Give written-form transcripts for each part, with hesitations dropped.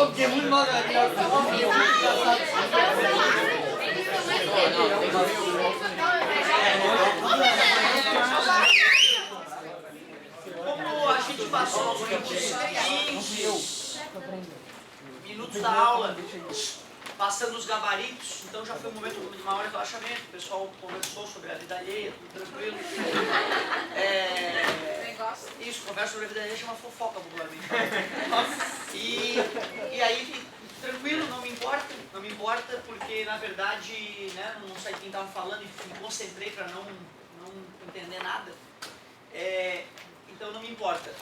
porque muito mal vai tirar o Como a gente passou uns 20 minutos da aula passando os gabaritos, então já foi um momento de maior relaxamento, o pessoal conversou sobre a vida alheia, tudo tranquilo. Isso, conversa sobre a vida alheia chama fofoca popularmente. E aí, tranquilo, não me importa, porque na verdade, né, não sei quem estava falando e me concentrei para não entender nada. Então não me importa.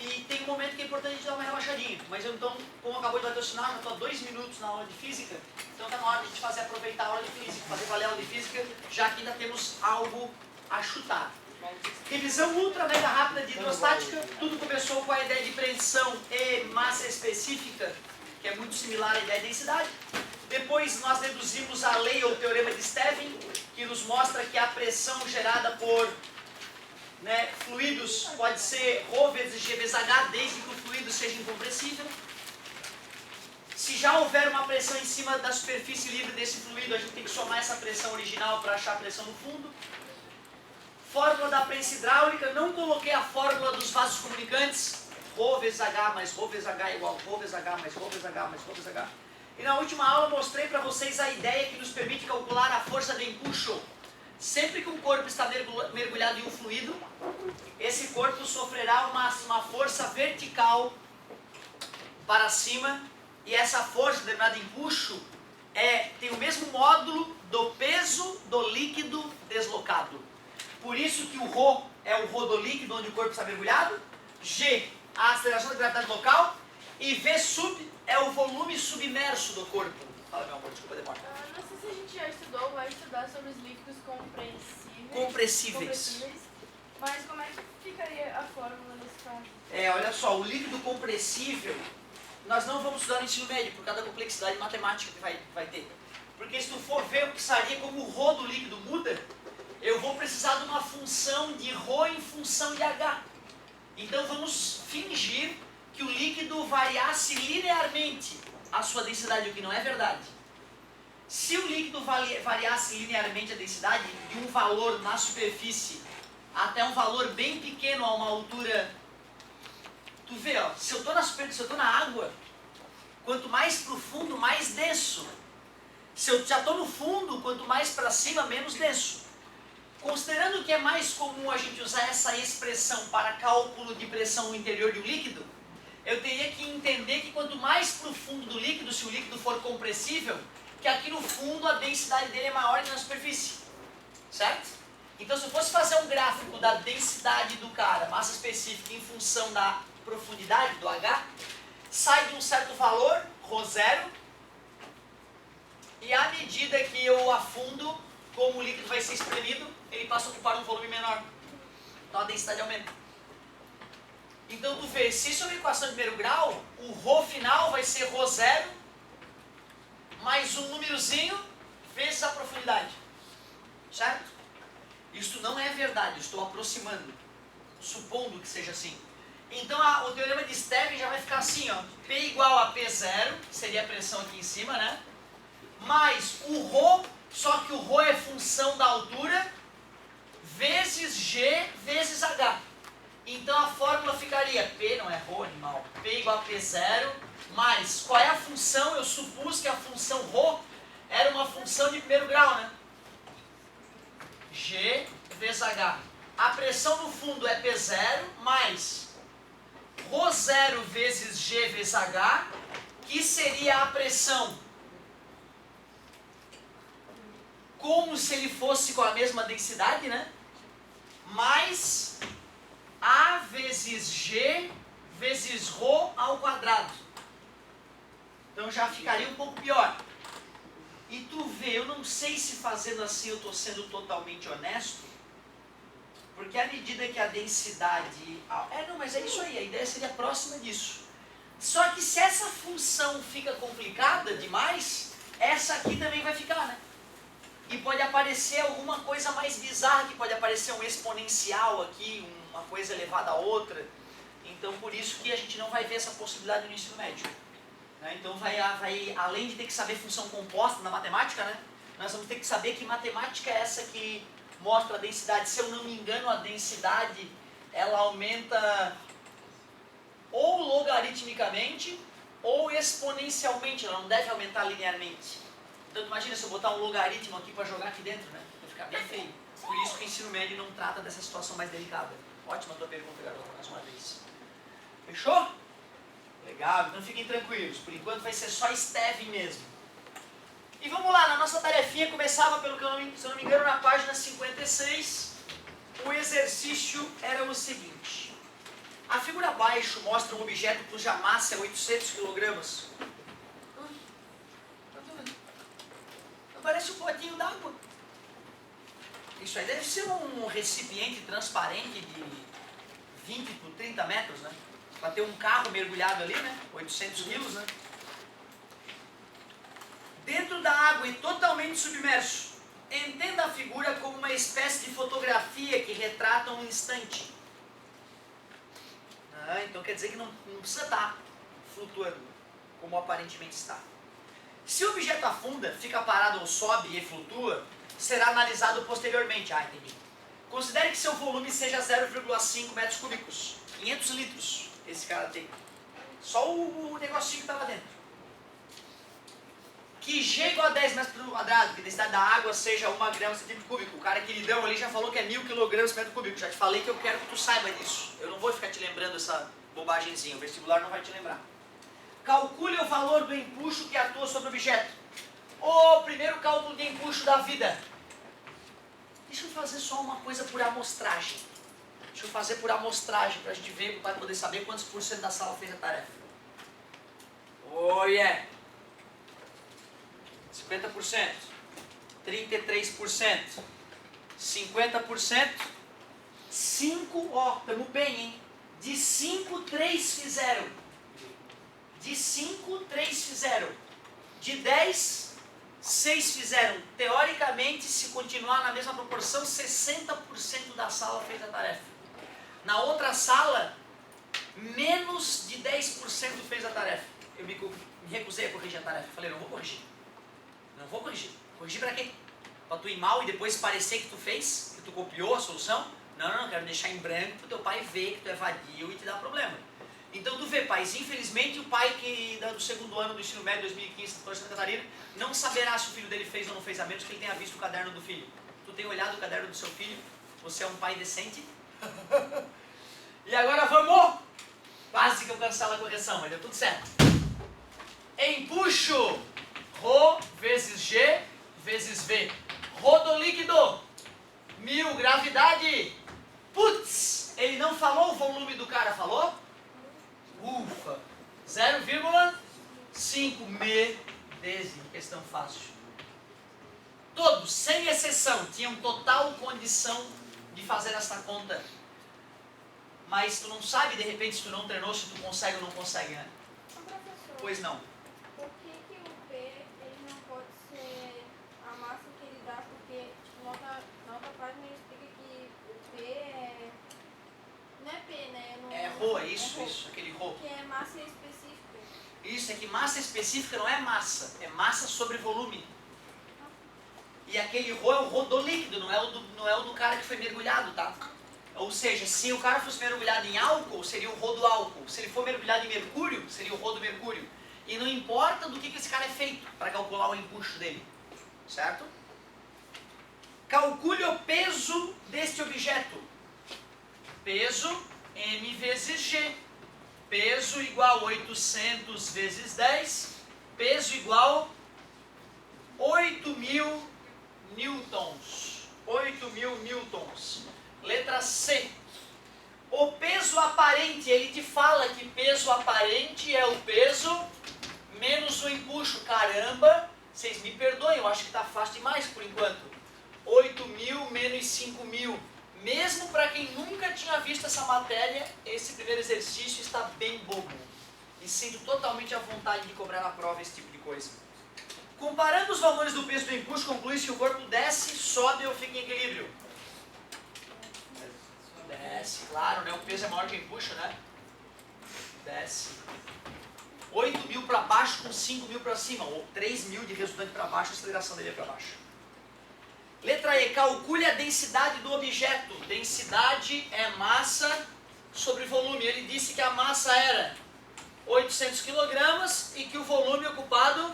E tem um momento que é importante a gente dar uma relaxadinha. Mas eu então, como acabou de bater o sinal, já estou há 2 minutos na aula de física, então está na hora de a gente fazer aproveitar a aula de física, fazer valer a aula de física, já que ainda temos algo a chutar. Revisão ultra mega rápida de hidrostática. Tudo começou com a ideia de pressão e massa específica, que é muito similar à ideia de densidade. Depois nós deduzimos a lei ou teorema de Stevin, que nos mostra que a pressão gerada por fluidos pode ser ρ vezes G vezes H, desde que o fluido seja incompressível. Se já houver uma pressão em cima da superfície livre desse fluido, a gente tem que somar essa pressão original para achar a pressão no fundo. Fórmula da prensa hidráulica, não coloquei a fórmula dos vasos comunicantes, ρ vezes H mais ρ vezes H igual ρ vezes H mais ρ vezes H mais ρ vezes H. E na última aula mostrei para vocês a ideia que nos permite calcular a força de empuxo. Sempre que um corpo está mergulhado em um fluido, esse corpo sofrerá uma força vertical para cima, e essa força, denominada empuxo, tem o mesmo módulo do peso do líquido deslocado. Por isso que o ρ é o ρ do líquido onde o corpo está mergulhado, G, a aceleração da gravidade local, e V sub é o volume submerso do corpo. Fala, meu amor, desculpa a demora. Não sei se a gente já estudou ou vai estudar sobre os líquidos compressíveis. Mas como é que ficaria a fórmula nesse caso? Olha só, o líquido compressível, nós não vamos estudar no ensino médio, por causa da complexidade matemática que vai ter. Porque se tu for ver o que seria como o ρ do líquido muda, eu vou precisar de uma função de ρ em função de H. Então vamos fingir que o líquido variasse linearmente a sua densidade, o que não é verdade. Se o líquido variasse linearmente a densidade de um valor na superfície até um valor bem pequeno a uma altura, tu vê, ó, se eu estou na superfície, se eu estou na água, quanto mais profundo, mais denso. Se eu já estou no fundo, quanto mais para cima, menos denso. Considerando que é mais comum a gente usar essa expressão para cálculo de pressão no interior de um líquido, eu teria que entender que quanto mais profundo do líquido, se o líquido for compressível, que aqui no fundo a densidade dele é maior que na superfície, certo? Então se eu fosse fazer um gráfico da densidade do cara, massa específica, em função da profundidade do H, sai de um certo valor, ρ0, e à medida que eu afundo, como o líquido vai ser espremido, ele passa a ocupar um volume menor. Então a densidade aumenta. Então tu vê, se isso é uma equação de primeiro grau, o ρ final vai ser ρ0 mais um númerozinho vezes a profundidade. Certo? Isso não é verdade, eu estou aproximando, supondo que seja assim. Então o teorema de Stevin já vai ficar assim, ó, P igual a P0, que seria a pressão aqui em cima, né? Mais o ρ, só que o ρ é função da altura, vezes G vezes H. Então a fórmula ficaria P, não é ρ, animal, P igual a P0, mais, qual é a função? Eu supus que a função ρ era uma função de primeiro grau, né? G vezes H. A pressão no fundo é P0, mais ρ0 vezes G vezes H, que seria a pressão como se ele fosse com a mesma densidade, né? Mais A vezes G vezes ρ ao quadrado. Então já ficaria um pouco pior. E tu vê, eu não sei se fazendo assim eu estou sendo totalmente honesto, porque à medida que a densidade... não, mas é isso aí, a ideia seria próxima disso. Só que se essa função fica complicada demais, essa aqui também vai ficar, né? E pode aparecer alguma coisa mais bizarra, que pode aparecer um exponencial aqui, uma coisa elevada a outra. Então por isso que a gente não vai ver essa possibilidade no ensino médio. Né? Então além de ter que saber função composta na matemática, né? Nós vamos ter que saber que matemática é essa que mostra a densidade. Se eu não me engano, a densidade ela aumenta ou logaritmicamente ou exponencialmente, ela não deve aumentar linearmente. Então imagina se eu botar um logaritmo aqui para jogar aqui dentro, né? Vai ficar bem feio. Por isso que o ensino médio não trata dessa situação mais delicada. Ótima tua pergunta, garota, mais uma vez. Fechou? Legal, então fiquem tranquilos. Por enquanto vai ser só Steve mesmo. E vamos lá, na nossa tarefinha começava, pelo que se eu não me engano, na página 56. O exercício era o seguinte. A figura abaixo mostra um objeto cuja massa é 800 kg. Parece um potinho d'água. Isso aí deve ser um recipiente transparente de 20 por 30 metros, né? Para ter um carro mergulhado ali, né? 800 quilos, né? Dentro da água e totalmente submerso. Entenda a figura como uma espécie de fotografia que retrata um instante. Então quer dizer que não precisa estar flutuando, como aparentemente está. Se o objeto afunda, fica parado ou sobe e flutua, será analisado posteriormente. Entendi. Considere que seu volume seja 0,5 metros cúbicos. 500 litros esse cara tem. Só o negocinho que está lá dentro. Que G igual a 10 metros quadrados, que a densidade da água seja 1 grama por centímetro cúbico. O cara queridão ali já falou que é 1000 kg por metro cúbico. Já te falei que eu quero que tu saiba disso. Eu não vou ficar te lembrando essa bobagemzinha. O vestibular não vai te lembrar. Calcule o valor do empuxo que atua sobre o objeto. O primeiro cálculo de empuxo da vida. Deixa eu fazer só uma coisa por amostragem. Deixa eu fazer por amostragem para a gente ver, para poder saber quantos por cento da sala fez a tarefa. Oh yeah! 50%, 33%, 50%, 5, estamos bem, hein? De 5, 3 fizeram. De 5, 3 fizeram. De 10, 6 fizeram. Teoricamente, se continuar na mesma proporção, 60% da sala fez a tarefa. Na outra sala, menos de 10% fez a tarefa. Eu me recusei a corrigir a tarefa. Falei, não vou corrigir. Não vou corrigir. Corrigir pra quê? Pra tu ir mal e depois parecer que tu fez, que tu copiou a solução? Não, quero deixar em branco pro teu pai ver que tu é vadio e te dar problema. Então tu vê, pais, infelizmente o pai que do segundo ano do ensino médio 2015 na Santa Catarina não saberá se o filho dele fez ou não fez, a menos que ele tenha visto o caderno do filho. Tu tem olhado o caderno do seu filho? Você é um pai decente? E agora vamos! Quase que eu cancelo a correção, mas deu tudo certo. Empuxo! Rho vezes G vezes V. Rodolíquido. 1000 gravidade. Putz, ele não falou o volume do cara, falou? Ufa. 0,5 medese. Questão fácil. Todos, sem exceção, tinham total condição de fazer esta conta. Mas tu não sabe, de repente, se tu não treinou, se tu consegue ou não consegue, né? Professor, Pois não. por que o P ele não pode ser a massa que ele dá? Porque tipo, na outra página ele explica que o P não é P, né? Não, É Rho, é isso, aquele Rho. Que é massa específica. Isso, é que massa específica não é massa, é massa sobre volume. E aquele Rho é o Rho do líquido, não é o do cara que foi mergulhado, tá? Ou seja, se o cara fosse mergulhado em álcool, seria o Rho do álcool. Se ele for mergulhado em mercúrio, seria o Rho do mercúrio. E não importa do que esse cara é feito para calcular o empuxo dele. Certo? Calcule o peso deste objeto. Peso M vezes G. Peso igual 800 vezes 10. Peso igual 8.000 newtons. 8.000 newtons. Letra C. O peso aparente, ele te fala que peso aparente é o peso menos o empuxo. Caramba, vocês me perdoem, eu acho que está fácil demais por enquanto. 8.000 menos 5.000. Mesmo para quem nunca tinha visto essa matéria, esse primeiro exercício está bem bobo. E sinto totalmente a vontade de cobrar na prova esse tipo de coisa. Comparando os valores do peso do empuxo, conclui-se que o corpo desce, sobe ou fica em equilíbrio. Desce, claro, né? O peso é maior que o empuxo, né? Desce. 8.000 para baixo com 5.000 para cima, ou 3.000 de resultante para baixo, a aceleração dele é para baixo. Letra E, calcule a densidade do objeto. Densidade é massa sobre volume. Ele disse que a massa era 800 kg e que o volume ocupado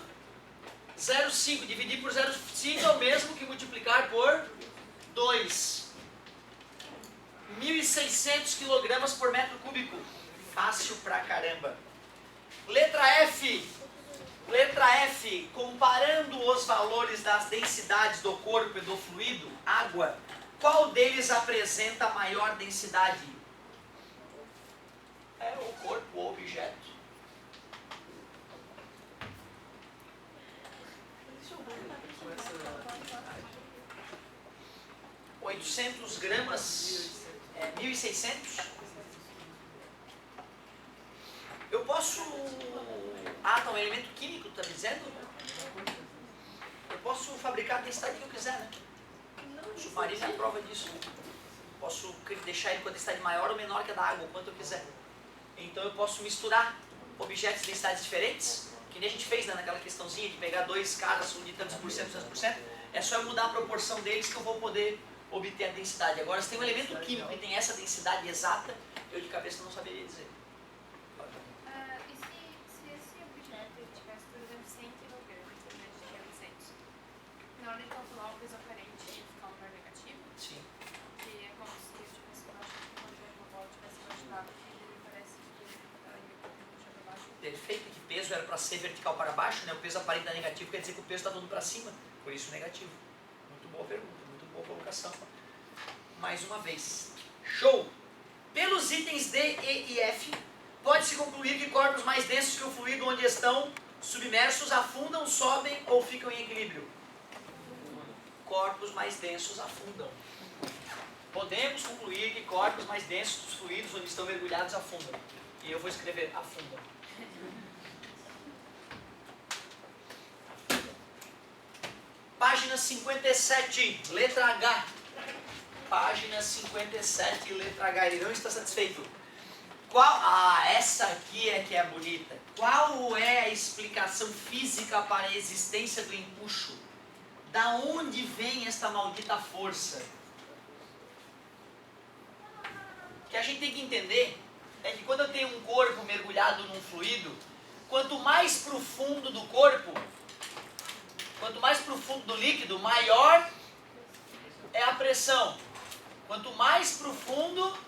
0,5. Dividir por 0,5 é o mesmo que multiplicar por 2. 1.600 kg por metro cúbico. Fácil pra caramba. Letra F. Letra F. Comparando os valores das densidades do corpo e do fluido, água, qual deles apresenta maior densidade? É o corpo, o objeto. Começa 800 gramas, 1.600. Eu posso... Ah, tá, um elemento químico, tá dizendo? Eu posso fabricar a densidade que eu quiser, né? O submarino é a prova disso. Posso deixar ele com a densidade maior ou menor que a da água, o quanto eu quiser. Então eu posso misturar objetos de densidades diferentes, que nem a gente fez, né, naquela questãozinha de pegar dois caras, um de tantos por cento, tantos por cento. É só eu mudar a proporção deles que eu vou poder obter a densidade. Agora, se tem um elemento químico que tem essa densidade exata, eu de cabeça não saberia dizer. E se esse objeto tivesse, por exemplo, 100 kg, em vez de 800, na hora de calcular o peso aparente ia ficar um valor negativo? Sim. Que é como se eu tivesse baixado, quando uma bola tivesse baixado, que ele parece que ela ia puxar para baixo. Perfeito, que peso era para ser vertical para baixo, né? O peso aparente é negativo, quer dizer que o peso está todo para cima, por isso negativo. Muito boa pergunta, muito boa colocação. Mais uma vez. Show! Pelos itens D, E e F, pode-se concluir que corpos mais densos que o fluido onde estão submersos afundam, sobem ou ficam em equilíbrio. Corpos mais densos afundam. Podemos concluir que corpos mais densos dos fluidos onde estão mergulhados afundam. E eu vou escrever afundam. Página 57, letra H. Página 57, letra H. Ele não está satisfeito. Essa aqui é que é bonita. Qual é a explicação física para a existência do empuxo? Da onde vem esta maldita força? O que a gente tem que entender é que quando eu tenho um corpo mergulhado num fluido, quanto mais profundo do corpo, quanto mais profundo do líquido, maior é a pressão. Quanto mais profundo,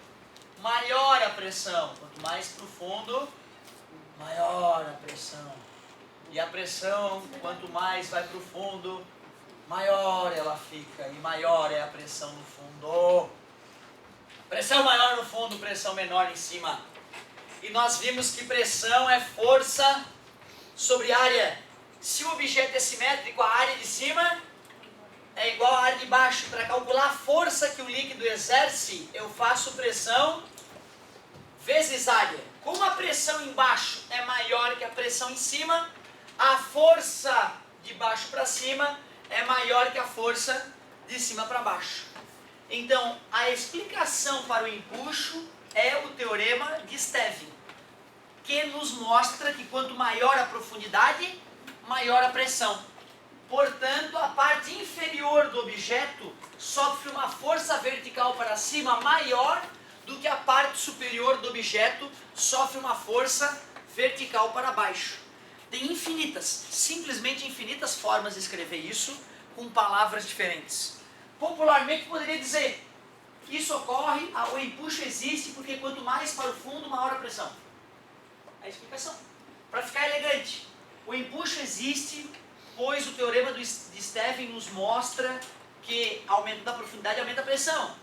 maior a pressão. Quanto mais profundo, maior a pressão. E a pressão, quanto mais vai para o fundo, maior ela fica. E maior é a pressão no fundo. Pressão maior no fundo, pressão menor em cima. E nós vimos que pressão é força sobre área. Se o objeto é simétrico, a área de cima é igual à área de baixo. Para calcular a força que o líquido exerce, eu faço pressão vezes área. Como a pressão embaixo é maior que a pressão em cima, a força de baixo para cima é maior que a força de cima para baixo. Então, a explicação para o empuxo é o teorema de Stevin, que nos mostra que quanto maior a profundidade, maior a pressão. Portanto, a parte inferior do objeto sofre uma força vertical para cima maior do que a parte superior do objeto sofre uma força vertical para baixo. Tem infinitas, simplesmente infinitas formas de escrever isso com palavras diferentes. Popularmente poderia dizer, isso ocorre, o empuxo existe porque quanto mais para o fundo, maior a pressão. É a explicação. Para ficar elegante, o empuxo existe, pois o teorema de Stevin nos mostra que aumentando a profundidade aumenta a pressão.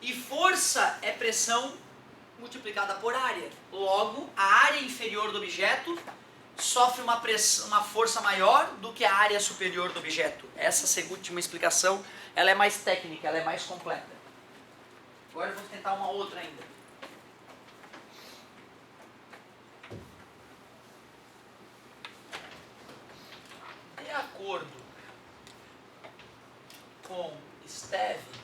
E força é pressão multiplicada por área. Logo, a área inferior do objeto sofre uma força maior do que a área superior do objeto. Essa última explicação, ela é mais técnica, ela é mais completa. Agora eu vou tentar uma outra ainda. De acordo com Stevin,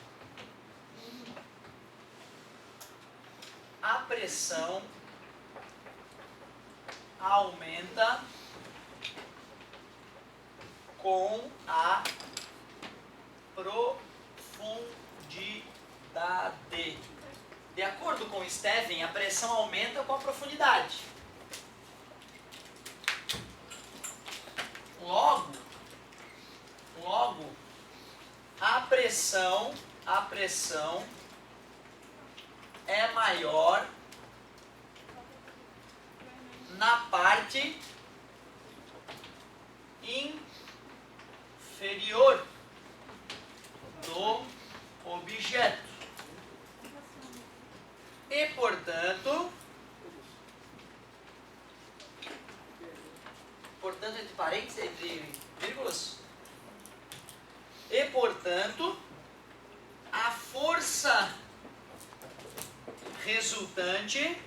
a pressão aumenta com a profundidade. De acordo com Steven, a pressão aumenta com a profundidade. Logo, a pressão é maior na parte inferior do objeto. E, portanto, entre parênteses, entre vírgulas, e, portanto, a força resultante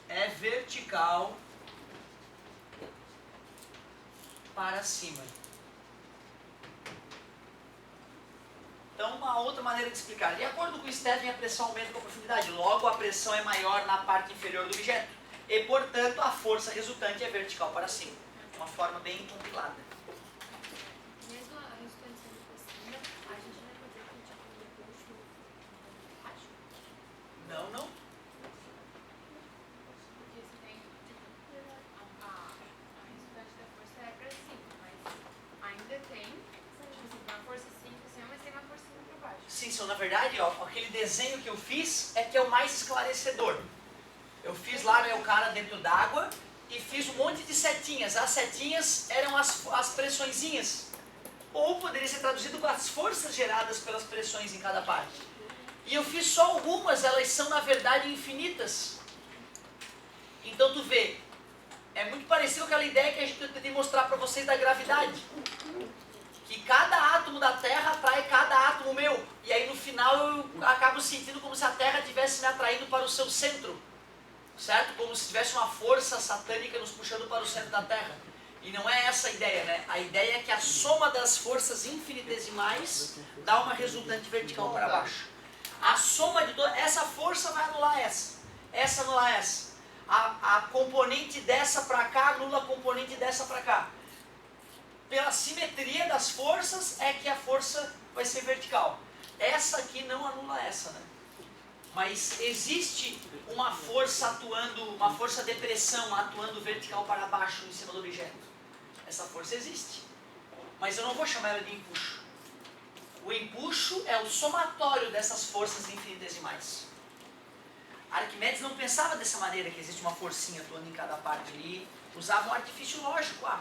é vertical para cima. Então, uma outra maneira de explicar. De acordo com o Steven, a pressão aumenta com a profundidade. Logo, a pressão é maior na parte inferior do objeto. E, portanto, a força resultante é vertical para cima. Uma forma bem compilada. Mesmo a resultante sendo por cima, a gente não vai fazer que tipo de empuxo baixo? Não. Porque você tem, tipo, a resultante da força é pra cima, mas ainda tem, tipo assim, uma força assim pra cima, mas tem uma força assim pra baixo. Sim, na verdade, ó, aquele desenho que eu fiz é que é o mais esclarecedor. Eu fiz lá meu cara dentro d'água e fiz um monte de setinhas. As setinhas eram as pressõezinhas. Ou poderia ser traduzido com as forças geradas pelas pressões em cada parte. E eu fiz só algumas, elas são na verdade infinitas. Então tu vê, é muito parecido com aquela ideia que a gente tentei mostrar para vocês da gravidade. Que cada átomo da Terra atrai cada átomo meu. E aí no final eu acabo sentindo como se a Terra estivesse me atraindo para o seu centro. Certo? Como se tivesse uma força satânica nos puxando para o centro da Terra. E não é essa a ideia, né? A ideia é que a soma das forças infinitesimais dá uma resultante vertical para baixo. A soma de toda essa força vai anular essa. Essa anula essa. A componente dessa para cá anula a componente dessa para cá. Pela simetria das forças é que a força vai ser vertical. Essa aqui não anula essa, né? Mas existe uma força atuando, uma força de pressão atuando vertical para baixo em cima do objeto. Essa força existe. Mas eu não vou chamar ela de empuxo. O empuxo é o somatório dessas forças infinitesimais. Arquimedes não pensava dessa maneira, que existe uma forcinha atuando em cada parte. Ele usava um artifício lógico. A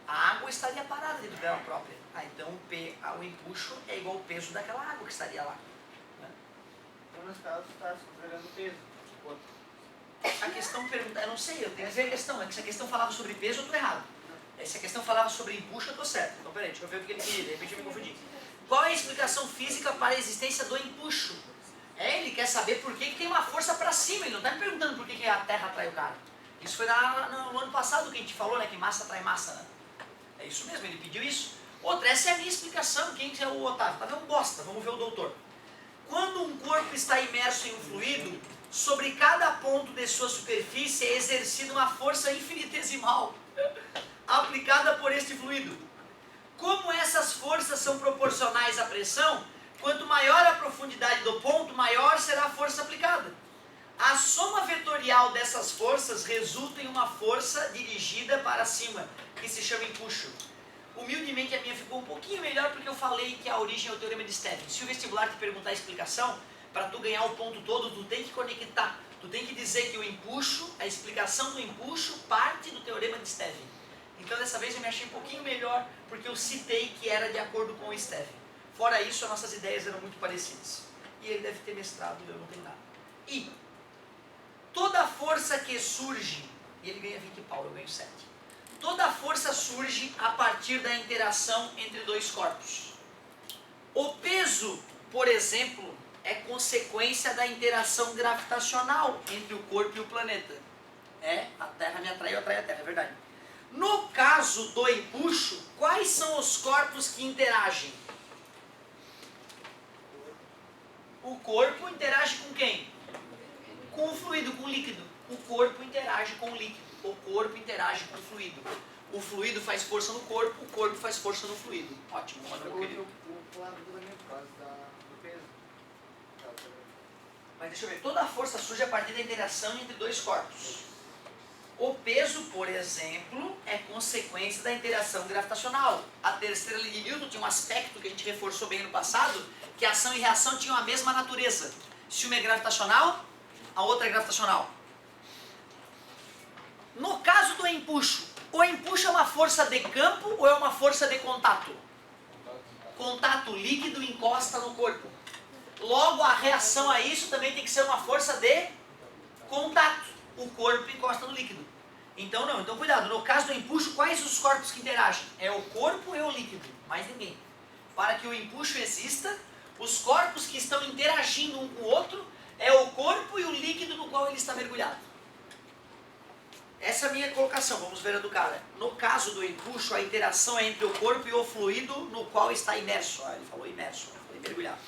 água estaria parada dentro dela própria. Então o empuxo é igual ao peso daquela água que estaria lá. Então, nesse caso, você está considerando peso. A questão pergunta, eu não sei, eu tenho que ver a questão. É que se a questão falava sobre peso, eu estou errado. Se a questão falava sobre empuxo, eu estou certo. Então, peraí, deixa eu ver o que ele queria, de repente eu me confundi. Qual é a explicação física para a existência do empuxo? Ele quer saber por que tem uma força para cima, ele não está me perguntando por que a Terra atrai o cara. Isso foi no ano passado que a gente falou, né, que massa atrai massa, né? É isso mesmo, ele pediu isso. Outra, essa é a minha explicação, quem é o Otávio? Tá vendo? Bosta, vamos ver o doutor. Quando um corpo está imerso em um fluido, sobre cada ponto de sua superfície é exercida uma força infinitesimal aplicada por este fluido. Como essas forças são proporcionais à pressão, quanto maior a profundidade do ponto, maior será a força aplicada. A soma vetorial dessas forças resulta em uma força dirigida para cima, que se chama empuxo. Humildemente a minha ficou um pouquinho melhor porque eu falei que a origem é o teorema de Steven. Se o vestibular te perguntar a explicação, para tu ganhar o ponto todo, tu tem que conectar. Tu tem que dizer que o empuxo, a explicação do empuxo, parte do teorema de Steven. Então dessa vez eu me achei um pouquinho melhor porque eu citei que era de acordo com o Steven. Fora isso, as nossas ideias eram muito parecidas. E ele deve ter mestrado, eu não tenho nada. E toda força que surge, e ele ganha 20 pau, eu ganho 7. Toda força surge a partir da interação entre dois corpos. O peso, por exemplo, é consequência da interação gravitacional entre o corpo e o planeta. A Terra me atrai, eu atraio a Terra, é verdade. No caso do empuxo, quais são os corpos que interagem? O corpo interage com quem? Com o fluido, com o líquido. O corpo interage com o líquido. O corpo interage com o fluido. O fluido faz força no corpo, o corpo faz força no fluido. Ótimo, manda meu querido. O lado do elemento, por causa do peso. Mas deixa eu ver, toda a força surge a partir da interação entre dois corpos. O peso, por exemplo, é consequência da interação gravitacional. A terceira lei de Newton tinha um aspecto que a gente reforçou bem no passado, que ação e reação tinham a mesma natureza. Se uma é gravitacional, a outra é gravitacional. No caso do empuxo, o empuxo é uma força de campo ou é uma força de contato? Contato líquido encosta no corpo. Logo, a reação a isso também tem que ser uma força de contato. O corpo encosta no líquido. Então não, então cuidado. No caso do empuxo, quais os corpos que interagem? É o corpo e o líquido, mais ninguém. Para que o empuxo exista, os corpos que estão interagindo um com o outro é o corpo e o líquido no qual ele está mergulhado. Essa é a minha colocação, vamos ver a do cara. No caso do empuxo, a interação é entre o corpo e o fluido no qual está imerso. Ah, ele falou imerso, eu falei mergulhado.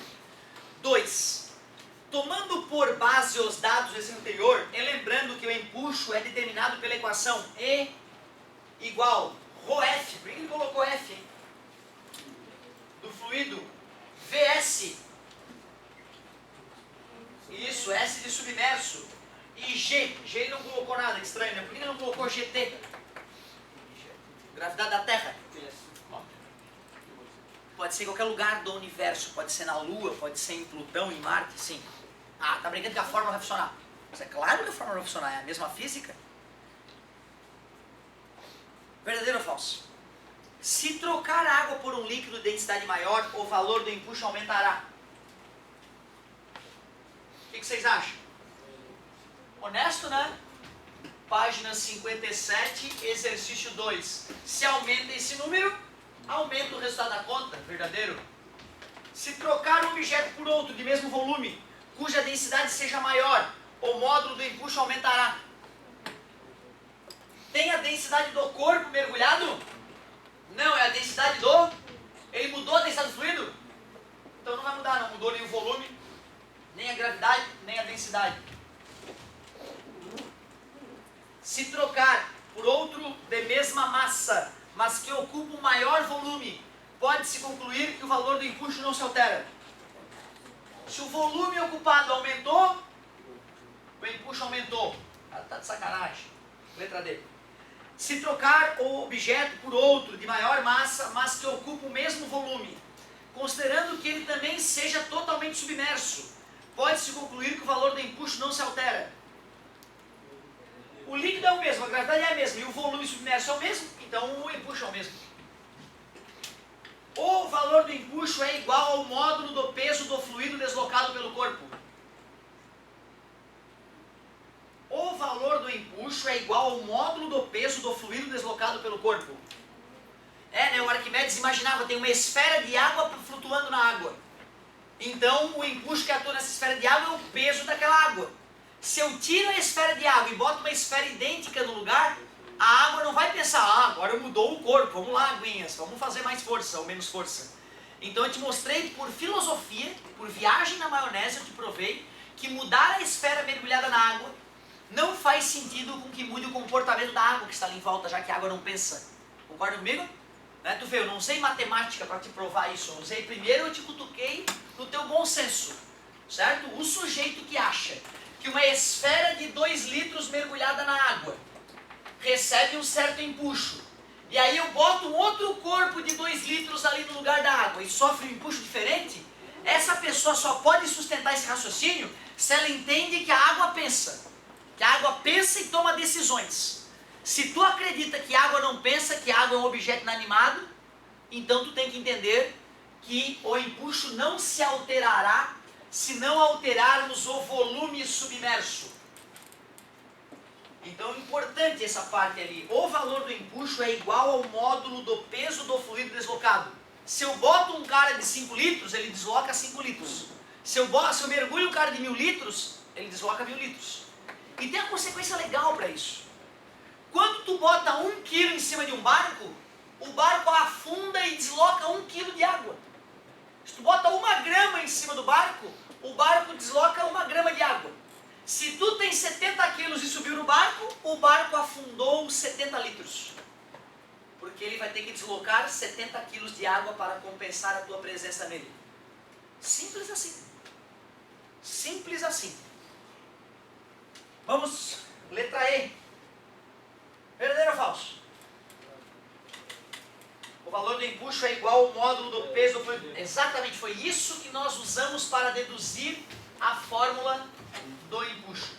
2. Tomando por base os dados desse anterior, e lembrando que o empuxo é determinado pela equação E igual ρF, por que ele colocou F, hein? Do fluido, VS. Isso, S de submerso. E G ele não colocou nada, estranho, né? Por que ele não colocou GT? Gravidade da Terra. Pode ser em qualquer lugar do universo, pode ser na Lua, pode ser em Plutão, em Marte, sim. Ah, tá brincando que a fórmula vai funcionar. Mas é claro que a fórmula vai funcionar, é a mesma física. Verdadeiro ou falso? Se trocar água por um líquido de densidade maior, o valor do empuxo aumentará. O que vocês acham? Honesto, né? Página 57, exercício 2. Se aumenta esse número, aumenta o resultado da conta. Verdadeiro? Se trocar um objeto por outro de mesmo volume, cuja densidade seja maior, o módulo do empuxo aumentará. Tem a densidade do corpo mergulhado? Não, é a densidade do... Ele mudou a densidade do fluido? Então não vai mudar, não mudou nem o volume, nem a gravidade, nem a densidade. Se trocar por outro de mesma massa, mas que ocupa um maior volume, pode-se concluir que o valor do empuxo não se altera. Se o volume ocupado aumentou, o empuxo aumentou. O cara tá de sacanagem. Letra D. Se trocar o objeto por outro de maior massa, mas que ocupa o mesmo volume, considerando que ele também seja totalmente submerso, pode-se concluir que o valor do empuxo não se altera. O líquido é o mesmo, a gravidade é a mesma, e o volume submerso é o mesmo, então o empuxo é o mesmo. O valor do empuxo é igual ao módulo do peso do fluido deslocado pelo corpo. O valor do empuxo é igual ao módulo do peso do fluido deslocado pelo corpo. É, né? O Arquimedes imaginava, tem uma esfera de água flutuando na água. Então, o empuxo que atua nessa esfera de água é o peso daquela água. Se eu tiro a esfera de água e boto uma esfera idêntica no lugar, a água não vai pensar, ah, agora mudou o corpo, vamos lá, aguinhas, vamos fazer mais força ou menos força. Então eu te mostrei por filosofia, por viagem na maionese, eu te provei que mudar a esfera mergulhada na água não faz sentido com que mude o comportamento da água que está ali em volta, já que a água não pensa. Concorda comigo? Né? Tu vê, eu não usei matemática para te provar isso, eu usei primeiro, eu te cutuquei no teu bom senso, certo? O sujeito que acha que uma esfera de 2 litros mergulhada na água recebe um certo empuxo, e aí eu boto um outro corpo de 2 litros ali no lugar da água e sofre um empuxo diferente, essa pessoa só pode sustentar esse raciocínio se ela entende que a água pensa. Que a água pensa e toma decisões. Se tu acredita que a água não pensa, que a água é um objeto inanimado, então tu tem que entender que o empuxo não se alterará se não alterarmos o volume submerso. Então é importante essa parte ali. O valor do empuxo é igual ao módulo do peso do fluido deslocado. Se eu boto um cara de 5 litros, ele desloca 5 litros. Se eu mergulho um cara de 1000 litros, ele desloca 1000 litros. E tem uma consequência legal para isso. Quando tu bota 1 quilo em cima de um barco, o barco afunda e desloca 1 quilo de água. Se tu bota 1 grama em cima do barco, o barco desloca 1 grama de água. Se tu tem 70 quilos e subiu no barco, o barco afundou 70 litros. Porque ele vai ter que deslocar 70 quilos de água para compensar a tua presença nele. Simples assim. Simples assim. Vamos, letra E. Verdadeiro ou falso? O valor do empuxo é igual ao módulo do peso. Exatamente, foi isso que nós usamos para deduzir a fórmula do empuxo.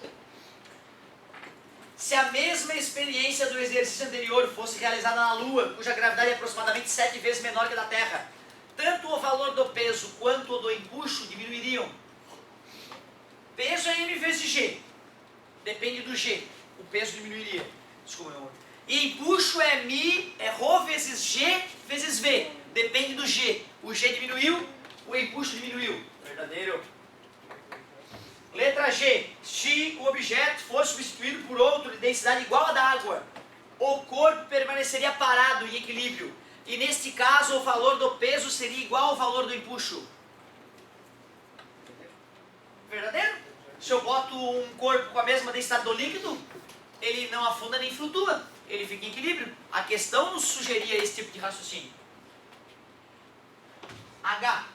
Se a mesma experiência do exercício anterior fosse realizada na Lua, cuja gravidade é aproximadamente 7 vezes menor que a da Terra, tanto o valor do peso quanto o do empuxo diminuiriam. Peso é m vezes g. Depende do g. O peso diminuiria. Desculpa, meu amor. E empuxo é ρ vezes g vezes v. Depende do g. O g diminuiu, o empuxo diminuiu. Verdadeiro. Letra G. Se o objeto fosse substituído por outro de densidade igual à da água, o corpo permaneceria parado em equilíbrio. E neste caso o valor do peso seria igual ao valor do empuxo. Verdadeiro? Se eu boto um corpo com a mesma densidade do líquido, ele não afunda nem flutua. Ele fica em equilíbrio. A questão nos sugeria esse tipo de raciocínio. H.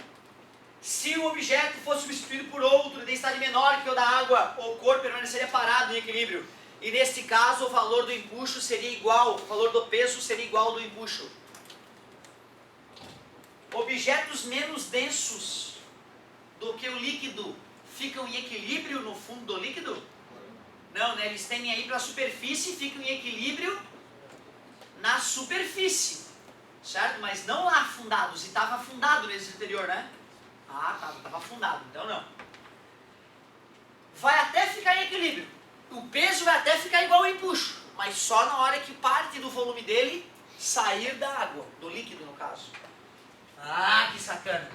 Se o objeto fosse substituído por outro de densidade menor que o da água, o corpo permaneceria parado em equilíbrio. E neste caso, o valor do empuxo seria igual, o valor do peso seria igual ao do empuxo. Objetos menos densos do que o líquido ficam em equilíbrio no fundo do líquido? Não, né? Eles tendem a ir para a superfície e ficam em equilíbrio na superfície. Certo? Mas não lá afundados. E estava afundado nesse anterior, né? Ah, estava afundado. Então não. Vai até ficar em equilíbrio. O peso vai até ficar igual ao empuxo. Mas só na hora que parte do volume dele sair da água. Do líquido, no caso. Ah, que sacana.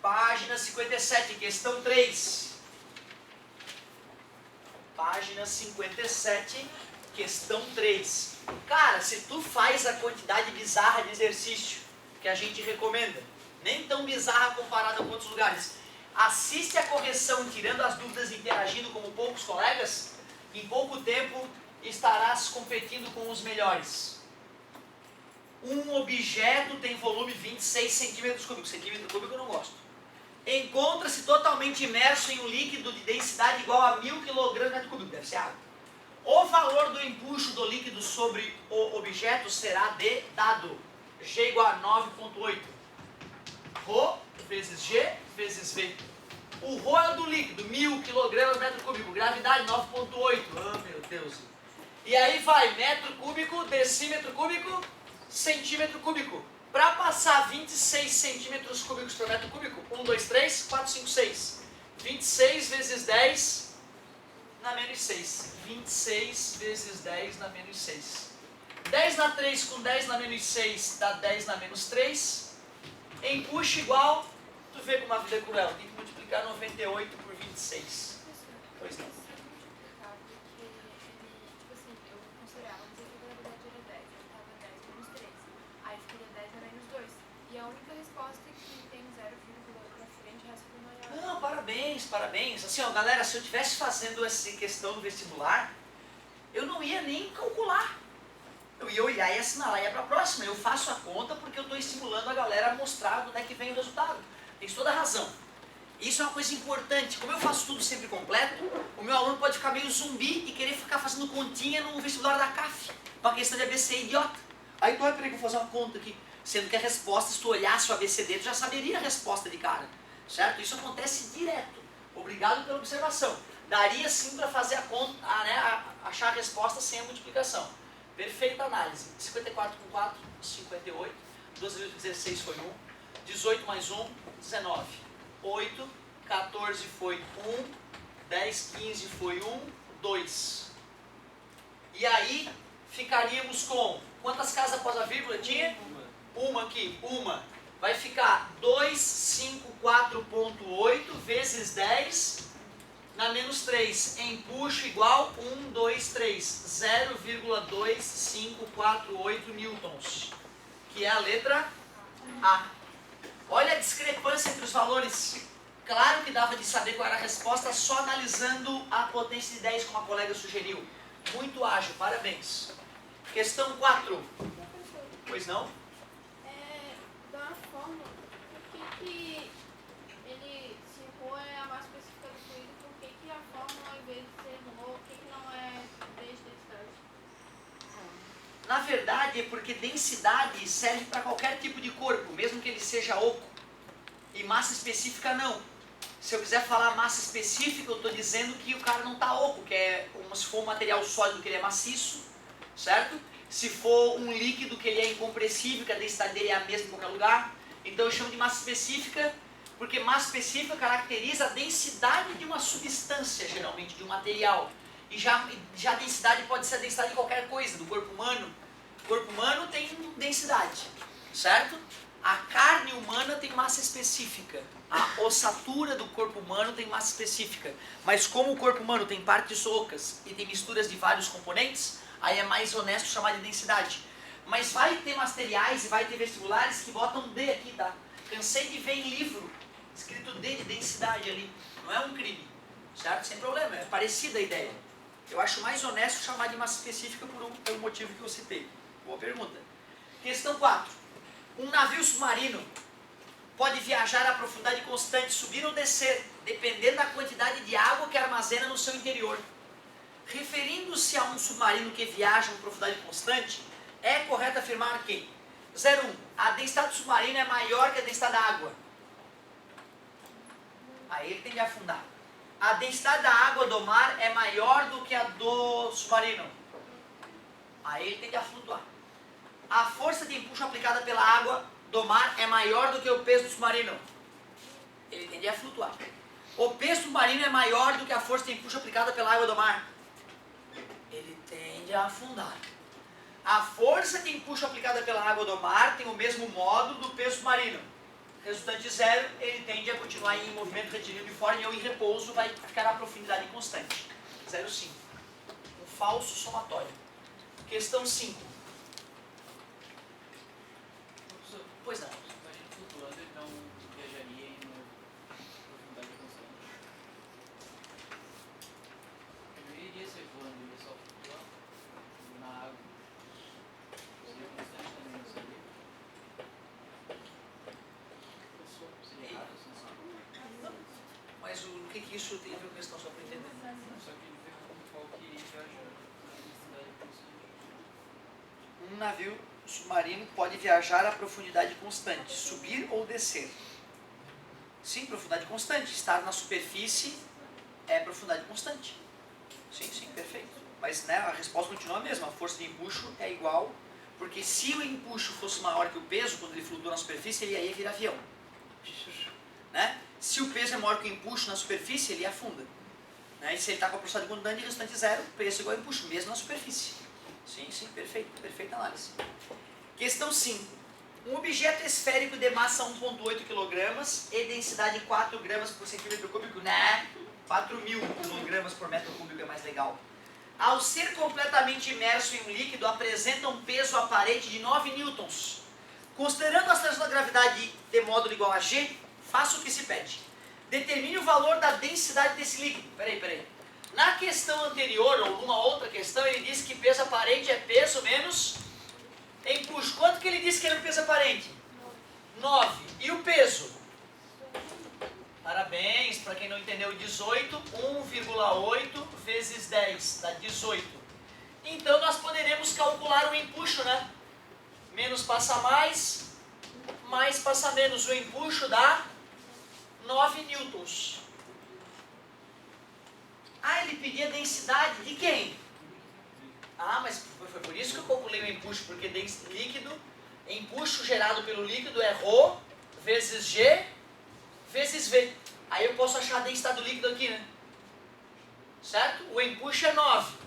Página 57, questão 3. Página 57, questão 3. Cara, se tu faz a quantidade bizarra de exercício que a gente recomenda, nem tão bizarra comparada com outros lugares, assiste a correção tirando as dúvidas e interagindo como poucos colegas, em pouco tempo estarás competindo com os melhores. Um objeto tem volume 26 centímetros cúbicos. Centímetro cúbico eu não gosto. Encontra-se totalmente imerso em um líquido de densidade igual a 1000 kg/m3. Deve ser água. O valor do empuxo do líquido sobre o objeto será de dado. G igual a 9,8. Rho vezes G vezes V. O Rho é o do líquido, 1000 kg/m3. Gravidade 9,8. Ah, meu Deus. E aí vai metro cúbico, decímetro cúbico, centímetro cúbico. Para passar 26 centímetros cúbicos por metro cúbico, 1, 2, 3, 4, 5, 6. 26 vezes 10 na menos 6. 26 vezes 10 na menos 6. 10 na 3 com 10 na menos 6 dá 10 na menos 3. Empuxo igual, tu vê como a vida é cruel, tem que multiplicar 98 por 26. Pois não. Não, parabéns, parabéns. Assim, ó, galera, se eu estivesse fazendo essa questão no vestibular, eu não ia nem calcular. Eu ia olhar e assinalar e ia para a próxima. Eu faço a conta porque eu estou estimulando a galera a mostrar onde é que vem o resultado. Tem toda a razão. Isso é uma coisa importante. Como eu faço tudo sempre completo, o meu aluno pode ficar meio zumbi e querer ficar fazendo continha no vestibular da CAF, com a questão de ABC idiota. Aí tu vai, peraí que eu vou fazer uma conta aqui. Sendo que a resposta, se tu olhasse o ABCD, tu já saberia a resposta de cara. Certo? Isso acontece direto. Obrigado pela observação. Daria sim para fazer a conta, achar a resposta sem a multiplicação. Perfeita análise. 54 com 4, 58. 12 vezes 16 foi 1. 18 mais 1, 19. 8, 14 foi 1. 10, 15 foi 1, 2. E aí, ficaríamos com... Quantas casas após a vírgula tinha? Uma aqui, uma. Vai ficar 254,8 vezes 10 na menos 3. Empuxo igual 1, 2, 3. 0,2548 newtons. Que é a letra A. Olha a discrepância entre os valores. Claro que dava de saber qual era a resposta só analisando a potência de 10, como a colega sugeriu. Muito ágil, parabéns. Questão 4. Professor, Pois não? da fórmula, por que ele, se ρ é a massa específica do fluido, por que a fórmula, em vez de ser ρ, por que não é densidade? Na verdade, é porque densidade serve para qualquer tipo de corpo, mesmo que ele seja oco. E massa específica não. Se eu quiser falar massa específica, eu estou dizendo que o cara não está oco, que é como se for um material sólido que ele é maciço, certo? Se for um líquido que ele é incompressível, que a densidade dele é a mesma em qualquer lugar. Então eu chamo de massa específica, porque massa específica caracteriza a densidade de uma substância, geralmente, de um material. E já a densidade pode ser a densidade de qualquer coisa, do corpo humano. O corpo humano tem densidade, certo? A carne humana tem massa específica. A ossatura do corpo humano tem massa específica. Mas como o corpo humano tem partes ocas e tem misturas de vários componentes, aí é mais honesto chamar de densidade. Mas vai ter materiais e vai ter vestibulares que botam D aqui, tá? Cansei de ver em livro escrito D de densidade ali. Não é um crime, certo? Sem problema, é parecida a ideia. Eu acho mais honesto chamar de massa específica pelo motivo que eu citei. Boa pergunta. Questão 4. Um navio submarino pode viajar a profundidade constante, subir ou descer, dependendo da quantidade de água que armazena no seu interior. Referindo-se a um submarino que viaja a profundidade constante, é correto afirmar que 01. A densidade do submarino é maior que a densidade da água. Aí ele tende a afundar. A densidade da água do mar é maior do que a do submarino. Aí ele tende a flutuar. A força de empuxo aplicada pela água do mar é maior do que o peso do submarino. Ele tende a flutuar. O peso do submarino é maior do que a força de empuxo aplicada pela água do mar. Ele tende a afundar. A força de empuxo aplicada pela água do mar tem o mesmo módulo do peso submarino. Resultante 0, ele tende a continuar em movimento retilíneo uniforme ou em repouso, vai ficar a profundidade constante. 0,5. Um falso somatório. Questão 5. Professor, Pois não. o submarino flutuando, ele não viajaria em uma profundidade constante. Ele não iria ser voando, ele só flutuando na água. Seria constante também, não seria? Seria errado, assim, Mas o que isso tem a ver com a questão, só para entender? só que ele falou que iria viajar na velocidade constante. Um navio submarino pode viajar a profundidade constante, subir ou descer. Sim, profundidade constante. Estar na superfície é profundidade constante. Sim, sim, perfeito. Mas né, a resposta continua a mesma. A força de empuxo é igual, porque se o empuxo fosse maior que o peso, quando ele flutua na superfície, ele ia virar avião. Né? Se o peso é maior que o empuxo na superfície, ele afunda. Né? E se ele está com a profundidade constante, restante 0, peso igual a empuxo, mesmo na superfície. Sim, sim, perfeito. Perfeita análise. Questão 5. Um objeto esférico de massa 1,8 kg e densidade 4 gramas por centímetro cúbico, né? 4.000 kg por metro cúbico é mais legal. Ao ser completamente imerso em um líquido, apresenta um peso aparente de 9 newtons. Considerando a tração da gravidade de módulo igual a G, faça o que se pede. Determine o valor da densidade desse líquido. Peraí. Na questão anterior, ou numa outra questão, ele disse que peso aparente é peso menos empuxo. Quanto que ele disse que era o peso aparente? 9. E o peso? Parabéns, para quem não entendeu, 18, 1,8 vezes 10, dá 18. Então nós poderemos calcular o empuxo, né? Menos passa mais passa menos. O empuxo dá 9 newtons. Ah, ele pedia densidade de quem? Ah, mas foi por isso que eu calculei o empuxo, porque líquido, empuxo gerado pelo líquido é ρ vezes G vezes V. Aí eu posso achar a densidade do líquido aqui, né? Certo? O empuxo é 9.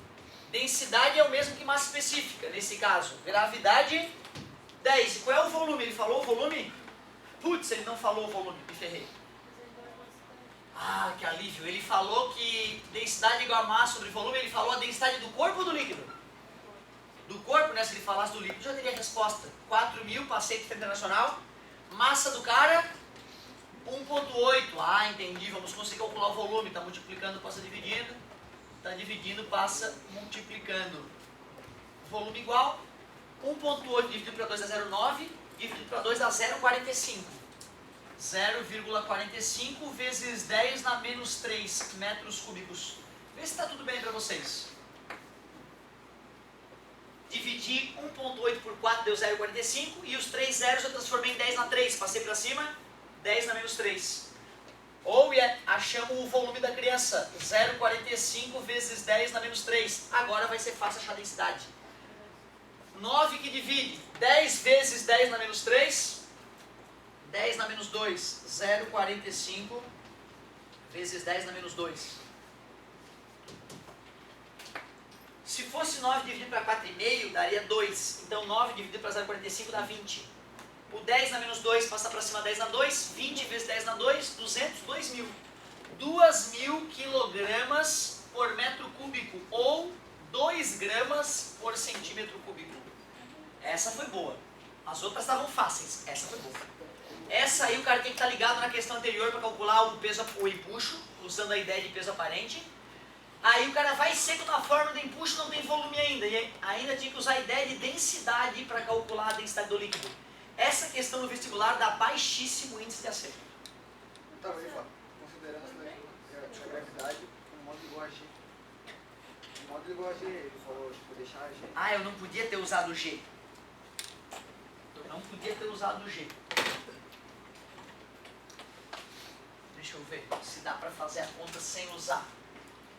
Densidade é o mesmo que massa específica, nesse caso. Gravidade, 10. E qual é o volume? Ele falou o volume? Putz, ele não falou o volume, me ferrei. Ah, que alívio. Ele falou que densidade igual a massa sobre volume, ele falou a densidade do corpo ou do líquido? Do corpo, né? Se ele falasse do líquido, já teria a resposta. 4.000, passei para internacional. Massa do cara, 1.8, ah, entendi, vamos conseguir calcular o volume, está multiplicando, passa dividindo, está dividindo, passa multiplicando. Volume igual, 1.8 dividido para 2 dá 0,9, dividido para 2 dá 0,45. 0,45 vezes 10 na menos 3 metros cúbicos. Vê se está tudo bem para vocês. Dividi 1.8 por 4 deu 0,45 e os 3 zeros eu transformei em 10 na 3, passei para cima, 10 na menos 3. Ou achamos o volume da criança, 0,45 vezes 10 na menos 3. Agora vai ser fácil achar a densidade. 9 que divide 10 vezes 10 na menos 3, 10 na menos 2, 0,45 vezes 10 na menos 2. Se fosse 9 dividido para 4,5, daria 2. Então 9 dividido para 0,45 dá 20. O 10 na menos 2 passa para cima 10 na 2, 20 vezes 10 na 2, 200, 2.000. 2.000 quilogramas por metro cúbico, ou 2 gramas por centímetro cúbico. Essa foi boa. As outras estavam fáceis, essa foi boa. Essa aí o cara tem que estar ligado na questão anterior para calcular o peso, o empuxo, usando a ideia de peso aparente. Aí o cara vai seco na fórmula do empuxo, não tem volume ainda. E ainda tinha que usar a ideia de densidade para calcular a densidade do líquido. Essa questão no vestibular dá baixíssimo índice de acerto. Tá, considerando essa gravidade, um modo igual a G. Um modo igual a G, ele falou, tipo, deixar a G. Ah, eu não podia ter usado o G. Eu não podia ter usado o G. Deixa eu ver se dá para fazer a conta sem usar.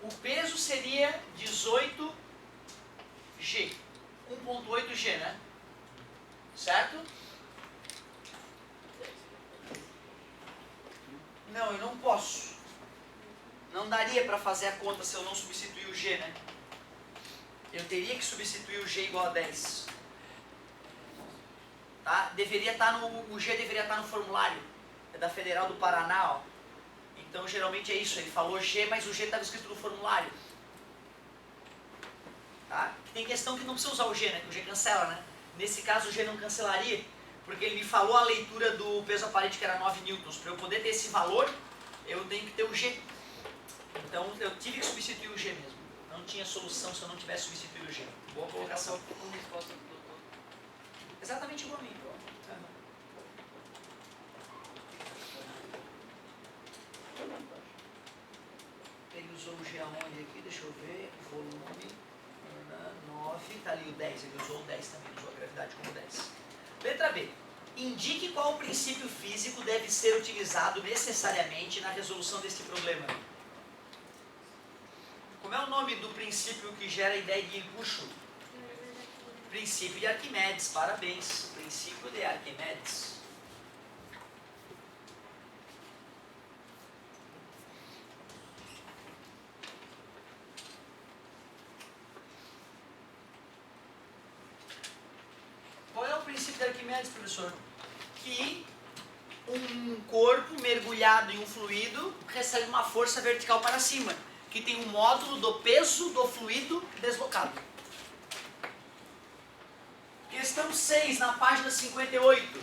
O peso seria 18G. 1.8G, né? Certo? Não, eu não posso. Não daria para fazer a conta se eu não substituir o G, né? Eu teria que substituir o G igual a 10. Tá? Deveria estar o G deveria estar no formulário. É da Federal do Paraná, ó. Então geralmente é isso, ele falou G, mas o G estava escrito no formulário. Tá? Tem questão que não precisa usar o G, né? Que o G cancela, né? Nesse caso o G não cancelaria, porque ele me falou a leitura do peso aparente que era 9 newtons. Para eu poder ter esse valor, eu tenho que ter o G. Então eu tive que substituir o G mesmo. Não tinha solução se eu não tivesse substituído o G. Boa colocação. Com resposta do doutor. Exatamente igual a mim. Ele usou o G aonde aqui? Deixa eu ver. Volume 9. Está ali o 10. Ele usou o 10 também. Usou a gravidade como 10. Letra B. Indique qual princípio físico deve ser utilizado necessariamente na resolução deste problema. Como é o nome do princípio que gera a ideia de empuxo? Princípio de Arquimedes. Parabéns. Princípio de Arquimedes. Qual é o princípio de Arquimedes, professor? Que um corpo mergulhado em um fluido recebe uma força vertical para cima, que tem um módulo do peso do fluido deslocado. Questão 6, na página 58.